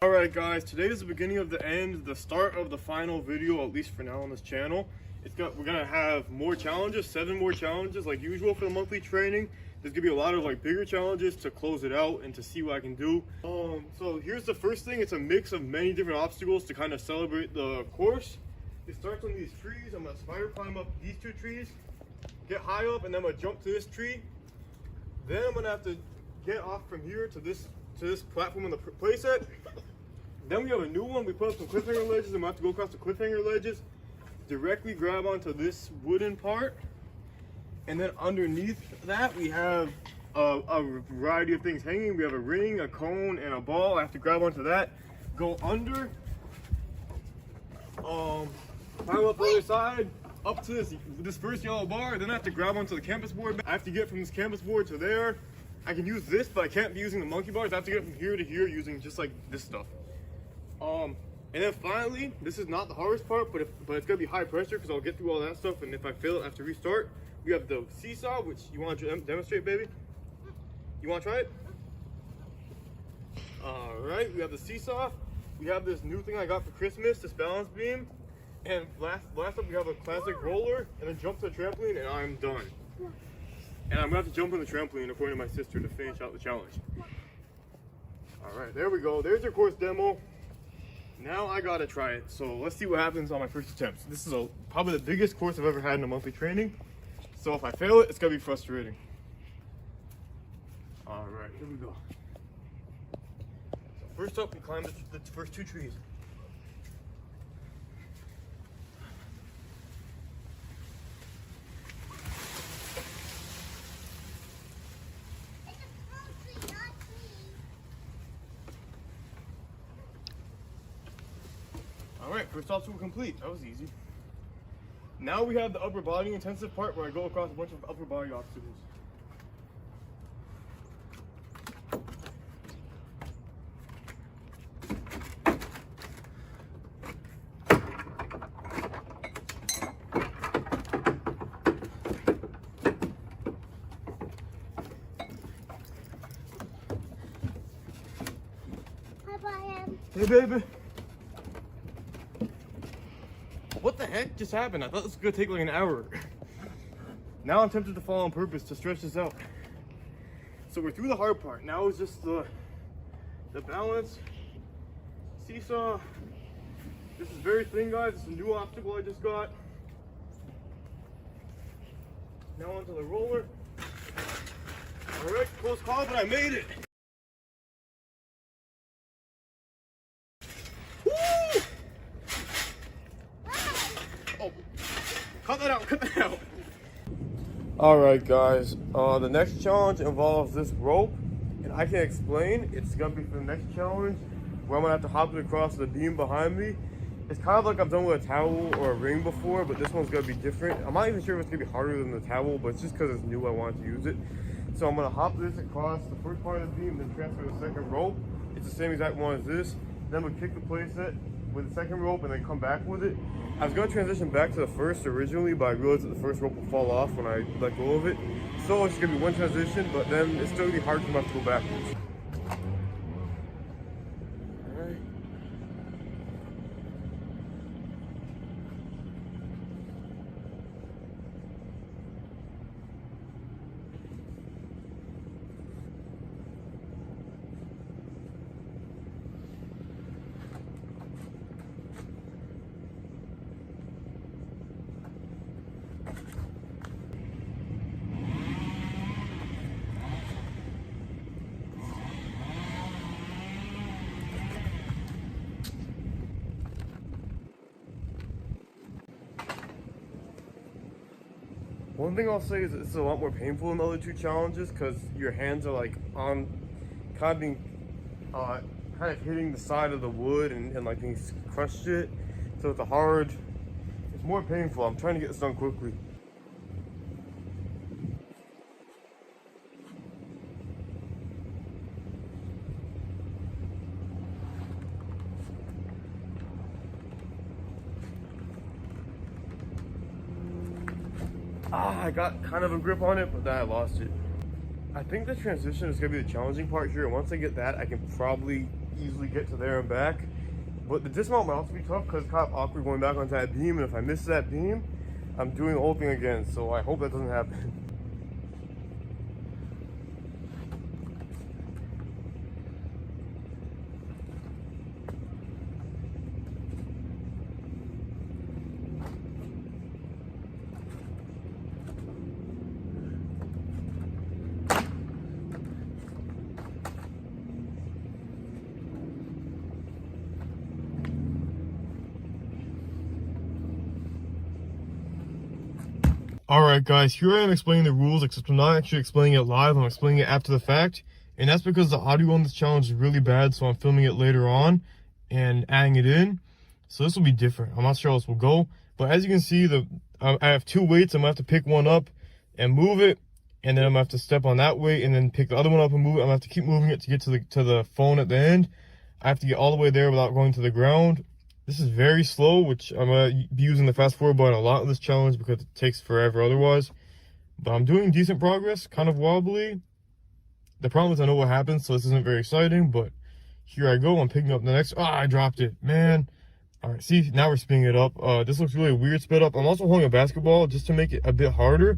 Alright guys, today is the beginning of the end, the start of the final video, at least for now on this channel. We're gonna have more challenges, 7 more challenges like usual for the monthly training. There's gonna be a lot of like bigger challenges to close it out and to see what I can do. So here's the first thing. It's a mix of many different obstacles to kind of celebrate the course. It starts on these trees. I'm gonna spider climb up these 2 trees, get high up, and then I'm gonna jump to this tree. Then I'm gonna have to get off from here to this platform on the playset. Then we have a new one. We put up some cliffhanger ledges, and we have to go across the cliffhanger ledges, directly grab onto this wooden part, and then underneath that we have a variety of things hanging. We have a ring, a cone, and a ball. I have to grab onto that, go under, climb up the other side, up to this first yellow bar. Then I have to grab onto the campus board. I have to get from this campus board to there. I can use this, but I can't be using the monkey bars. I have to get from here to here using just like this stuff. And then finally, this is not the hardest part, but it's gonna be high pressure because I'll get through all that stuff, and if I fail, I have to restart. We have the seesaw, which you want to demonstrate, baby? You want to try it? All right, we have the seesaw. We have this new thing I got for Christmas, this balance beam. And last up, we have a classic roller, and then jump to the trampoline, and I'm done. And I'm gonna have to jump on the trampoline, according to my sister, to finish out the challenge. All right, there we go. There's your course demo. Now I gotta try it, so let's see what happens on my first attempt. This is probably the biggest course I've ever had in a monthly training, so if I fail it, it's gonna be frustrating. All right, here we go. So first up, we climb the first 2 trees. Alright, first obstacle complete. That was easy. Now we have the upper body intensive part where I go across a bunch of upper body obstacles. Hi, Brian. Hey, baby. What the heck just happened? I thought this was gonna take like an hour. Now I'm tempted to fall on purpose to stretch this out. So we're through the hard part. Now it's just the balance, seesaw. This is very thin, guys. It's a new obstacle I just got. Now onto the roller. All right, close call, but I made it. Cut that out, cut that out. Alright guys, the next challenge involves this rope, and I can explain. It's gonna be for the next challenge where I'm gonna have to hop it across the beam behind me. It's kind of like I've done with a towel or a ring before, but this one's gonna be different. I'm not even sure if it's gonna be harder than the towel, but it's just because it's new I wanted to use it. So I'm gonna hop this across the first part of the beam, then transfer the second rope. It's the same exact one as this. Then we'll kick the playset with the second rope and then come back with it. I was going to transition back to the first originally, but I realized that the first rope will fall off when I let go of it. So it's just going to be one transition, but then it's still going to be hard for me to go backwards. Alright. One thing I'll say is it's a lot more painful than the other 2 challenges because your hands are like on, kind of being, kind of hitting the side of the wood and like being crushed it. So it's it's more painful. I'm trying to get this done quickly. I got kind of a grip on it, but then I lost it. I think the transition is going to be the challenging part here. And once I get that, I can probably easily get to there and back. But the dismount might also be tough because it's kind of awkward going back onto that beam, and if I miss that beam, I'm doing the whole thing again. So I hope that doesn't happen. Alright guys, here I am explaining the rules, except I'm not actually explaining it live, I'm explaining it after the fact. And that's because the audio on this challenge is really bad, so I'm filming it later on and adding it in. So this will be different. I'm not sure how this will go. But as you can see, I have two weights. I'm going to have to pick one up and move it. And then I'm going to have to step on that weight and then pick the other one up and move it. I'm going to have to keep moving it to get to the phone at the end. I have to get all the way there without going to the ground. This is very slow, which I'm going to be using the fast forward button a lot in this challenge because it takes forever otherwise. But I'm doing decent progress, kind of wobbly. The problem is I know what happens, so this isn't very exciting, but here I go. I'm picking up the next. Ah, I dropped it, man. All right, see, now we're speeding it up. This looks really weird sped up. I'm also holding a basketball just to make it a bit harder,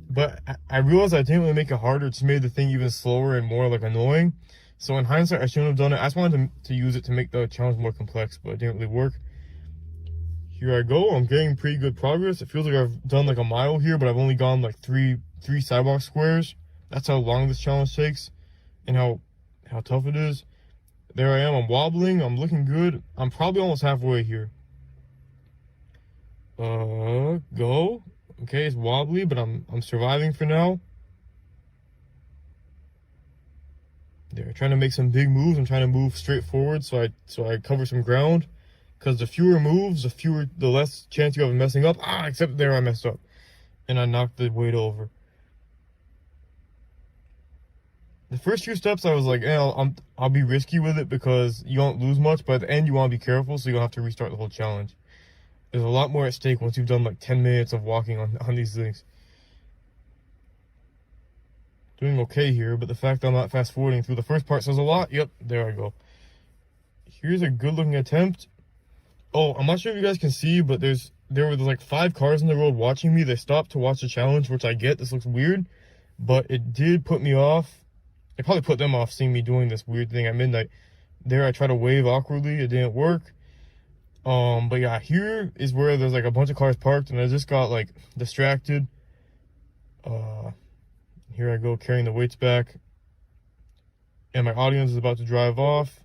but I realized I didn't really make it harder. It just made the thing even slower and more like annoying. So in hindsight, I shouldn't have done it. I just wanted to use it to make the challenge more complex, but it didn't really work. Here I go. I'm getting pretty good progress. It feels like I've done like a mile here, but I've only gone like three sidewalk squares. That's how long this challenge takes and how tough it is. There I am. I'm wobbling. I'm looking good. I'm probably almost halfway here. Go. Okay, it's wobbly, but I'm surviving for now. There, trying to make some big moves. I'm trying to move straight forward so I cover some ground. Because the fewer moves, the less chance you have of messing up. Ah, except there I messed up. And I knocked the weight over. The first few steps I was like, I'll be risky with it because you don't lose much, but at the end you want to be careful so you don't have to restart the whole challenge. There's a lot more at stake once you've done like 10 minutes of walking on these things. Doing okay here, but the fact that I'm not fast forwarding through the first part says a lot. Yep, there I go. Here's a good looking attempt. Oh, I'm not sure if you guys can see, but there were like 5 cars on the road watching me. They stopped to watch the challenge, which I get. This looks weird, but it did put me off. It probably put them off seeing me doing this weird thing at midnight. There, I tried to wave awkwardly. It didn't work. But yeah, here is where there's like a bunch of cars parked, and I just got like distracted. Here I go carrying the weights back, and my audience is about to drive off.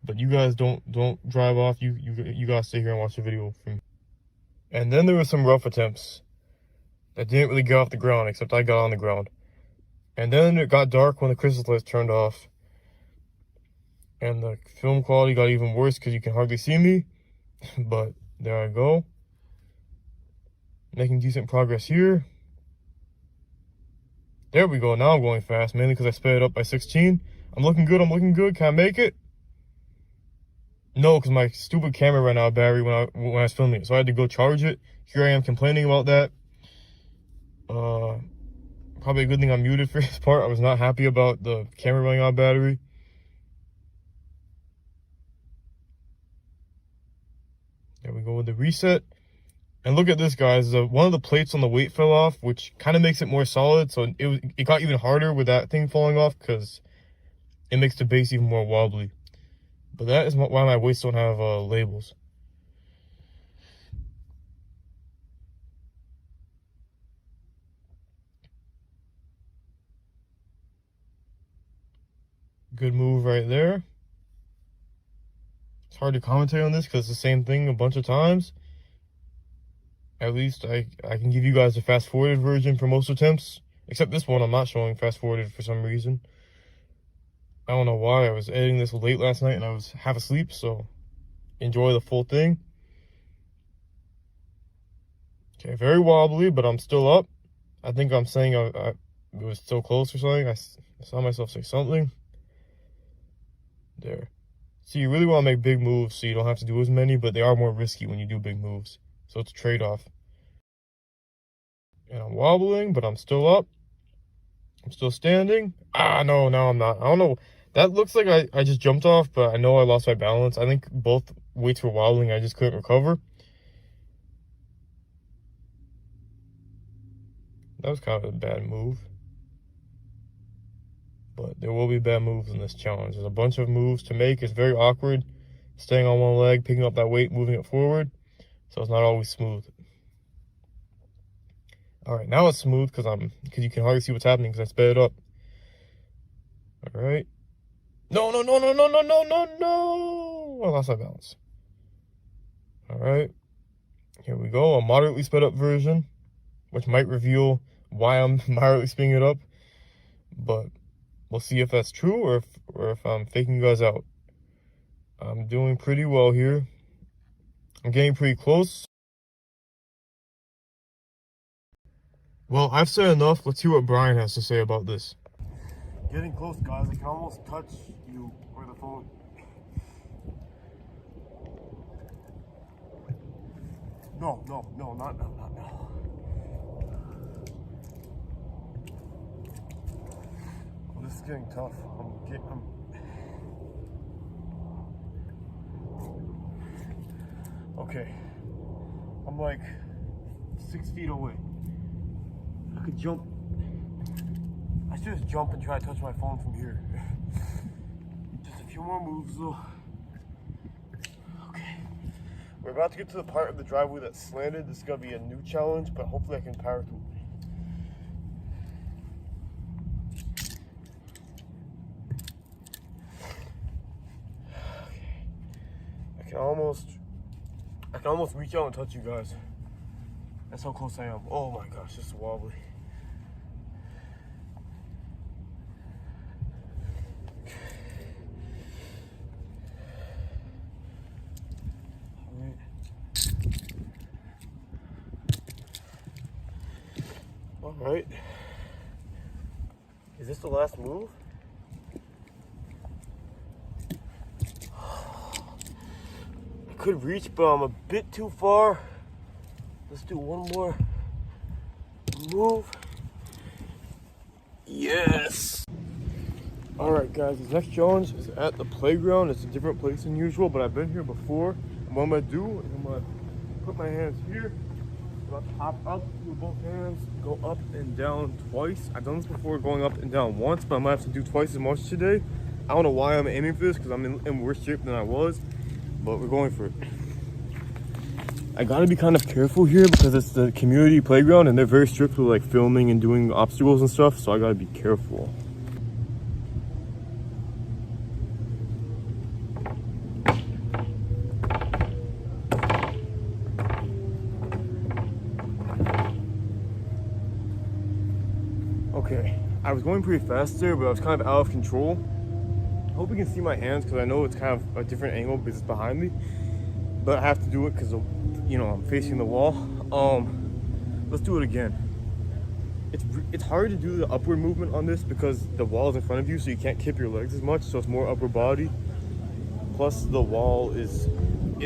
But you guys don't drive off. You gotta stay here and watch the video from me. And then there were some rough attempts that didn't really get off the ground, except I got on the ground. And then it got dark when the Christmas lights turned off. And the film quality got even worse because you can hardly see me. But there I go. Making decent progress here. There we go. Now I'm going fast, mainly because I sped it up by 16. I'm looking good. Can I make it? No, because my stupid camera ran out of battery when I was filming it. So I had to go charge it. Here I am complaining about that. Probably a good thing I'm muted for this part. I was not happy about the camera running out of battery. There we go with the reset. And look at this, guys. One of the plates on the weight fell off, which kind of makes it more solid. So it got even harder with that thing falling off because it makes the base even more wobbly. But that is why my weights don't have labels. Good move right there. It's hard to commentate on this because it's the same thing a bunch of times. At least I can give you guys a fast forwarded version for most attempts. Except this one I'm not showing fast forwarded for some reason. I don't know why. I was editing this late last night and I was half asleep, so enjoy the full thing. Okay, very wobbly, but I'm still up. I think I'm saying it was so close or something. I saw myself say something. There. So you really want to make big moves so you don't have to do as many, but they are more risky when you do big moves. So it's a trade-off. And I'm wobbling, but I'm still up. I'm still standing. Ah, no, now I'm not. I don't know. That looks like I just jumped off, but I know I lost my balance. I think both weights were wobbling. I just couldn't recover. That was kind of a bad move. But there will be bad moves in this challenge. There's a bunch of moves to make. It's very awkward. Staying on one leg, picking up that weight, moving it forward. So it's not always smooth. All right, now it's smooth because you can hardly see what's happening because I sped it up. All right. No, no, no, no, no, no, no, no, no. I lost my balance. All right. Here we go. A moderately sped up version, which might reveal why I'm moderately speeding it up. But we'll see if that's true or if I'm faking you guys out. I'm doing pretty well here. I'm getting pretty close. Well, I've said enough. Let's hear what Brian has to say about this. Getting close, guys. I can almost touch you or the phone. No, no, no, not now, not now. Oh, this is getting tough. Okay. I'm like 6 feet away. I could jump. I should just jump and try to touch my phone from here. Just a few more moves though. Okay. We're about to get to the part of the driveway that's slanted. This is gonna be a new challenge, but hopefully I can power through. Okay. I can almost reach out and touch you guys. That's how close I am. Oh my gosh, this is wobbly. All right. Is this the last move? I could reach, but I'm a bit too far. Let's do one more move. Yes. All right, guys, this next challenge is at the playground. It's a different place than usual, but I've been here before. And what I'm gonna do is I'm gonna put my hands here. I'm gonna hop up with both hands, go up and down twice. I've done this before, going up and down once, but I might have to do twice as much today. I don't know why I'm aiming for this because I'm in worse shape than I was, but we're going for it. I gotta be kind of careful here because it's the community playground and they're very strict with like filming and doing obstacles and stuff, so I gotta be careful. Okay, I was going pretty fast there, but I was kind of out of control. I hope you can see my hands because I know it's kind of a different angle because it's behind me, but I have to do it because you know, I'm facing the wall. Let's do it again. It's hard to do the upward movement on this because the wall is in front of you, so you can't kip your legs as much, so it's more upper body. Plus the wall is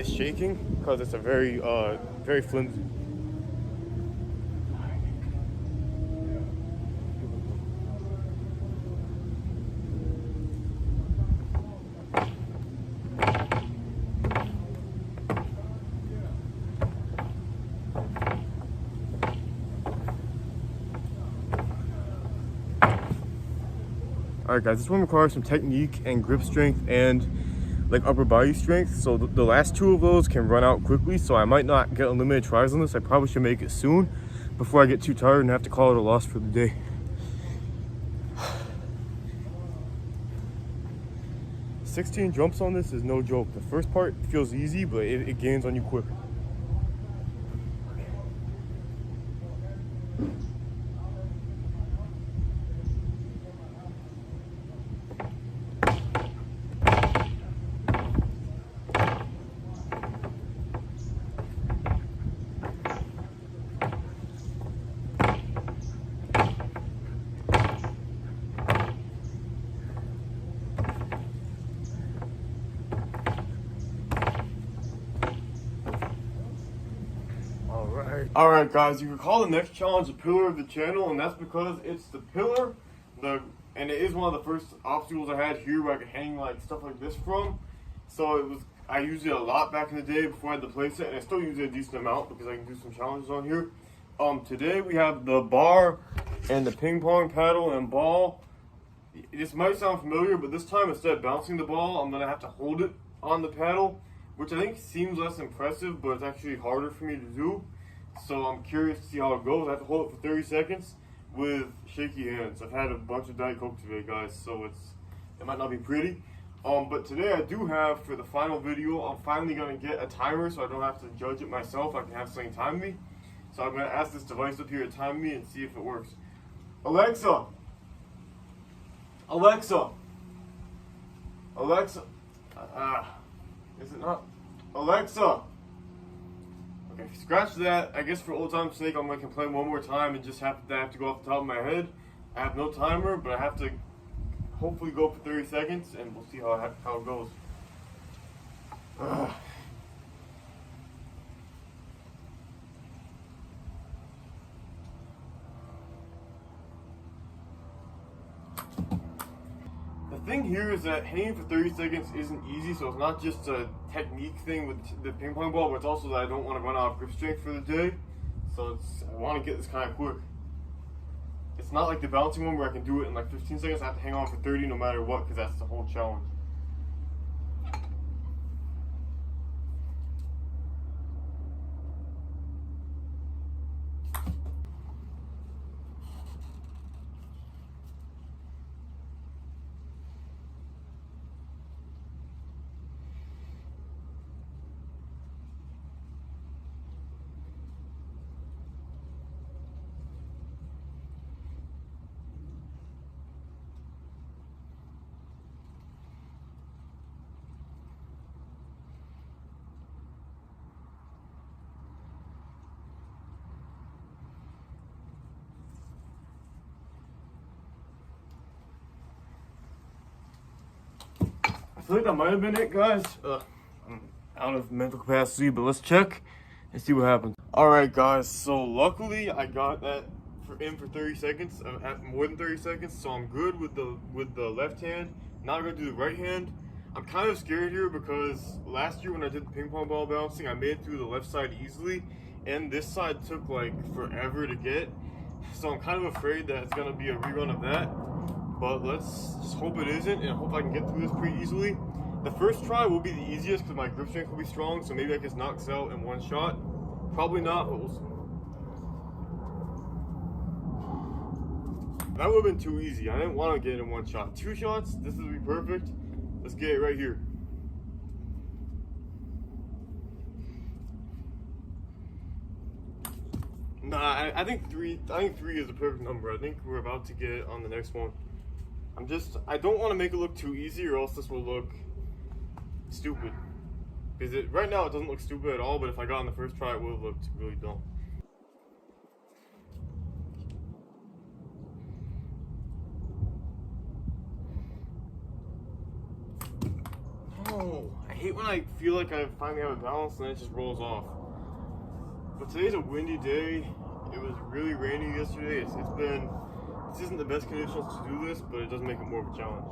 shaking because it's a very flimsy. All right, guys, this one requires some technique and grip strength and like upper body strength. So the last two of those can run out quickly. So I might not get unlimited tries on this. I probably should make it soon before I get too tired and have to call it a loss for the day. 16 jumps on this is no joke. The first part feels easy, but it gains on you quicker. All right, guys, you can call the next challenge the pillar of the channel, and that's because it's the pillar, and it is one of the first obstacles I had here where I could hang like stuff like this from. So I used it a lot back in the day before I had to place it, and I still use it a decent amount because I can do some challenges on here. Today we have the bar and the ping pong paddle and ball. This might sound familiar, but this time instead of bouncing the ball, I'm gonna have to hold it on the paddle, which I think seems less impressive, but it's actually harder for me to do. So I'm curious to see how it goes. I have to hold it for 30 seconds with shaky hands. I've had a bunch of Diet Coke today, guys, so it might not be pretty. But today I do have, for the final video, I'm finally gonna get a timer so I don't have to judge it myself. I can have something time me. So I'm gonna ask this device up here to time me and see if it works. Alexa! Alexa! Alexa! Is it not? Alexa! Okay, scratch that. I guess for old time's sake, I'm gonna complain one more time and just have to go off the top of my head. I have no timer, but I have to hopefully go for 30 seconds, and we'll see how it goes. The thing here is that hanging for 30 seconds isn't easy, so it's not just a technique thing with the ping pong ball, but it's also that I don't want to run out of grip strength for the day. So I want to get this kind of quick. It's not like the bouncing one where I can do it in like 15 seconds. I have to hang on for 30 no matter what, because that's the whole challenge. I feel like that might have been it, guys. I'm out of mental capacity, but let's check and see what happens. Alright, guys, so luckily I got that in for 30 seconds, more than 30 seconds, so I'm good with the left hand. Now I'm gonna do the right hand. I'm kind of scared here because last year when I did the ping pong ball bouncing, I made it through the left side easily, and this side took like forever to get. So I'm kind of afraid that it's gonna be a rerun of that. But let's just hope it isn't, and hope I can get through this pretty easily. The first try will be the easiest because my grip strength will be strong, so maybe I can knock this out in one shot. Probably not, but we'll see. That would have been too easy. I didn't want to get it in one shot. 2 shots, this would be perfect. Let's get it right here. Nah, I think three is the perfect number. I think we're about to get on the next one. I don't want to make it look too easy, or else this will look stupid. Because right now it doesn't look stupid at all, but if I got on the first try, it would have looked really dumb. Oh, I hate when I feel like I finally have a balance and then it just rolls off. But today's a windy day. It was really rainy yesterday. This isn't the best conditions to do this, but it does make it more of a challenge.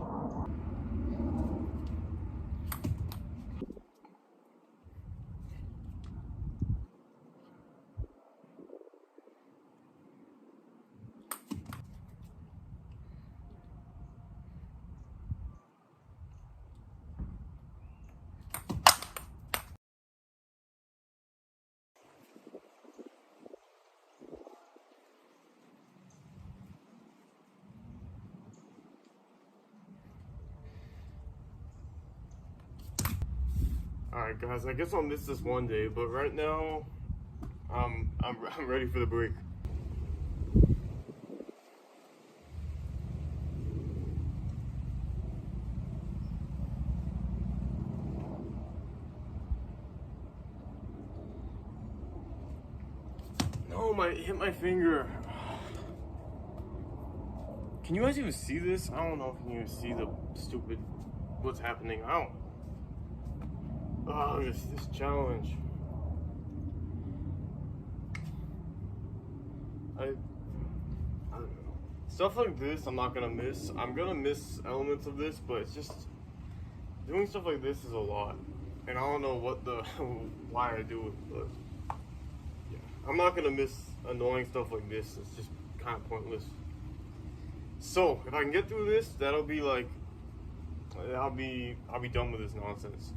Alright guys, I guess I'll miss this one day, but right now, I'm ready for the break. No, hit my finger. Can you guys even see this? I don't know if you can even see the stupid, what's happening. Oh, this challenge. I don't know. Stuff like this, I'm not gonna miss. I'm gonna miss elements of this, but it's just doing stuff like this is a lot, and I don't know what the why I do it, but yeah, I'm not gonna miss annoying stuff like this. It's just kind of pointless. So if I can get through this, that'll be like, I'll be done with this nonsense.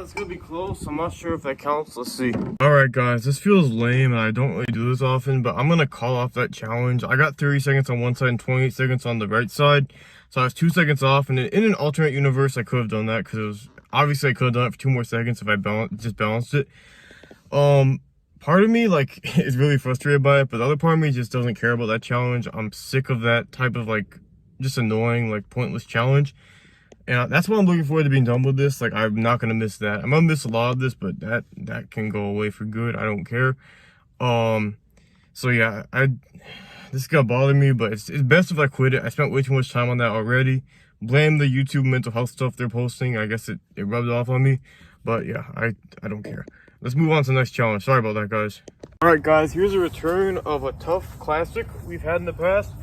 It's gonna be close. I'm not sure if that counts. Let's see. Alright guys, this feels lame and I don't really do this often, but I'm gonna call off that challenge. I got 30 seconds on one side and 28 seconds on the right side, so I was 2 seconds off, and in an alternate universe I could have done that, because it was obviously I could have done it for 2 more seconds if I just balanced it. Part of me like is really frustrated by it, but the other part of me just doesn't care about that challenge. I'm sick of that type of like just annoying, like pointless challenge. And that's why I'm looking forward to being done with this. Like, I'm not gonna miss that. I'm gonna miss a lot of this, but that can go away for good. I don't care. So yeah, this is gonna bother me, but it's best if I quit it. I spent way too much time on that already. Blame the YouTube mental health stuff they're posting. I guess it rubbed off on me. But yeah, I don't care. Let's move on to the next challenge. Sorry about that, guys. Alright guys, here's a return of a tough classic we've had in the past.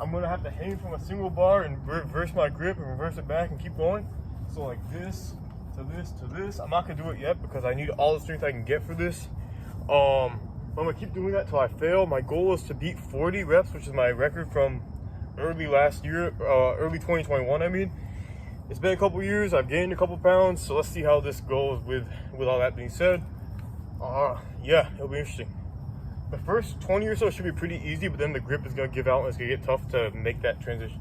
I'm gonna have to hang from a single bar and reverse my grip and reverse it back and keep going. So like this to this to this. I'm not gonna do it yet because I need all the strength I can get for this. I'm gonna keep doing that till I fail. My goal is to beat 40 reps, which is my record from early last year, early 2021. I mean, it's been a couple years. I've gained a couple pounds, so let's see how this goes. With all that being said, yeah, it'll be interesting. The first 20 or so should be pretty easy, but then the grip is going to give out and it's going to get tough to make that transition.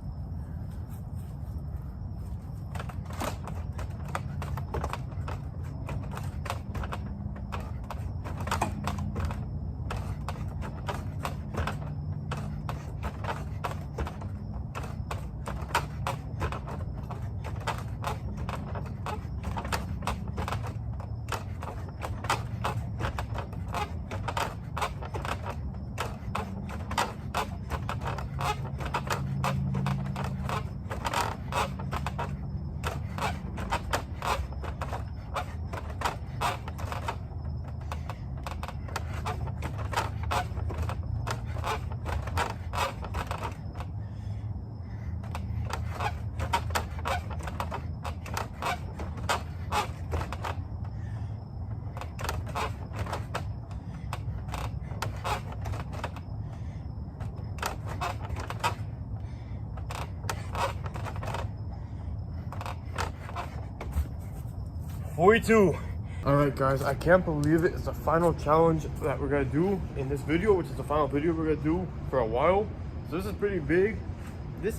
.42. Alright guys, I can't believe it. It's the final challenge that we're gonna do in this video, which is the final video we're gonna do for a while. So this is pretty big.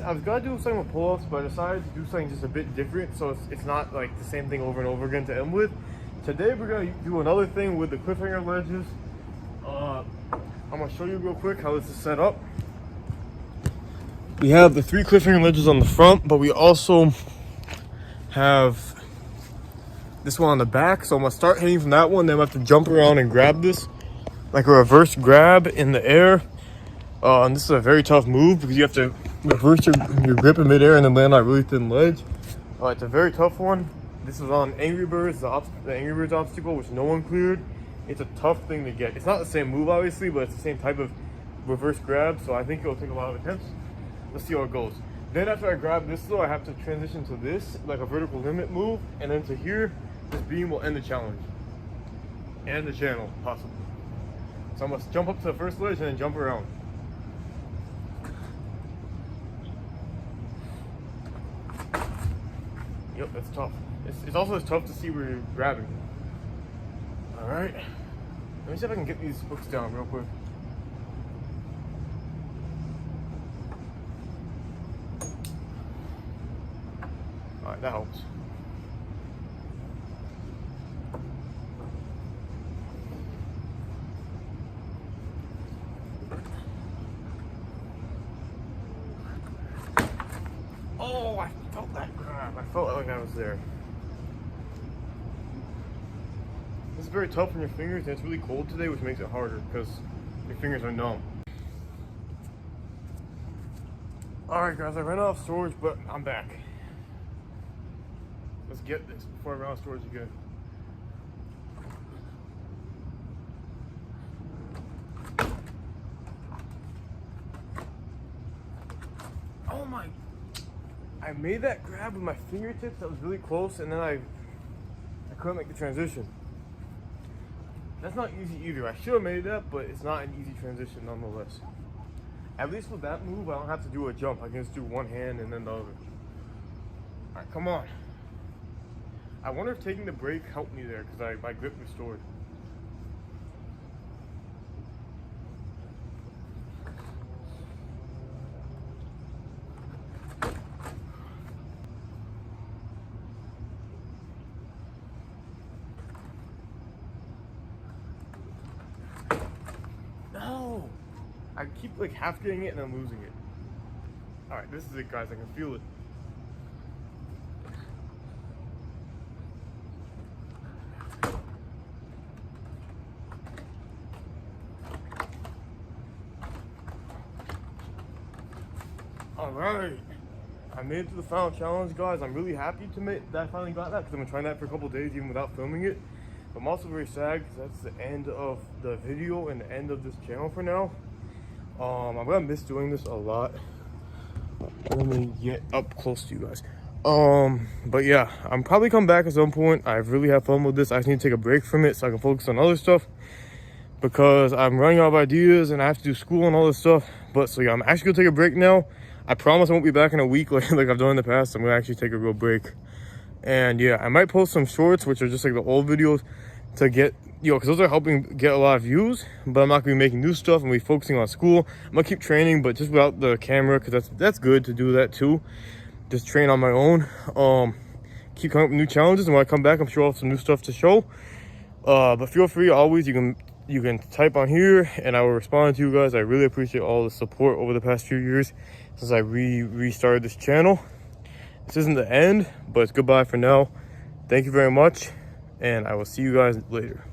I was gonna do something with pull-ups, but I decided to do something just a bit different, so it's not like the same thing over and over again to end with. Today we're gonna do another thing with the cliffhanger ledges. I'm gonna show you real quick how this is set up. We have the 3 cliffhanger ledges on the front, but we also have this one on the back. So I'm gonna start hitting from that one, then I have to jump around and grab this like a reverse grab in the air. And this is a very tough move because you have to reverse your grip in midair and then land on a really thin ledge. It's a very tough one. This is on Angry Birds, the Angry Birds obstacle, which no one cleared. It's a tough thing to get. It's not the same move obviously, but it's the same type of reverse grab, so I think it'll take a lot of attempts. Let's see how it goes. Then after I grab this though, I have to transition to this, like a vertical limit move, and then to here. This beam will end the challenge and the channel, possibly. So I must jump up to the first ledge and then jump around. Yep, that's tough. It's also tough to see where you're grabbing. All right, let me see if I can get these hooks down real quick. All right, that helps. Oh, I felt that grab. I felt like I was there. It's very tough on your fingers, and it's really cold today, which makes it harder because your fingers are numb. Alright guys, I ran out of storage, but I'm back. Let's get this before I run out of storage again. Oh my, I made that grab with my fingertips. That was really close, and then I couldn't make the transition. That's not easy either. I should have made that, but it's not an easy transition nonetheless. At least with that move, I don't have to do a jump. I can just do one hand and then the other. All right, come on. I wonder if taking the break helped me there because my grip restored. No! I keep like half getting it and then losing it. Alright, this is it guys, I can feel it. Alright, I made it to the final challenge guys. I'm really happy that I finally got that because I've been trying that for a couple of days even without filming it. But I'm also very sad because that's the end of the video and the end of this channel for now. I'm gonna miss doing this a lot. Let me get up close to you guys. But yeah, I'm probably come back at some point. I really have fun with this. I just need to take a break from it so I can focus on other stuff because I'm running out of ideas and I have to do school and all this stuff. But so yeah, I'm actually gonna take a break now. I promise I won't be back in a week like I've done in the past. I'm gonna actually take a real break. And yeah, I might post some shorts, which are just like the old videos to get, because those are helping get a lot of views, but I'm not gonna be making new stuff. I'm gonna be focusing on school. I'm gonna keep training, but just without the camera, because that's good to do that too. Just train on my own. Keep coming up with new challenges, and when I come back, I'm sure I'll have some new stuff to show. But feel free, always, you can type on here, and I will respond to you guys. I really appreciate all the support over the past few years since I restarted this channel. This isn't the end, but it's goodbye for now. Thank you very much, and I will see you guys later.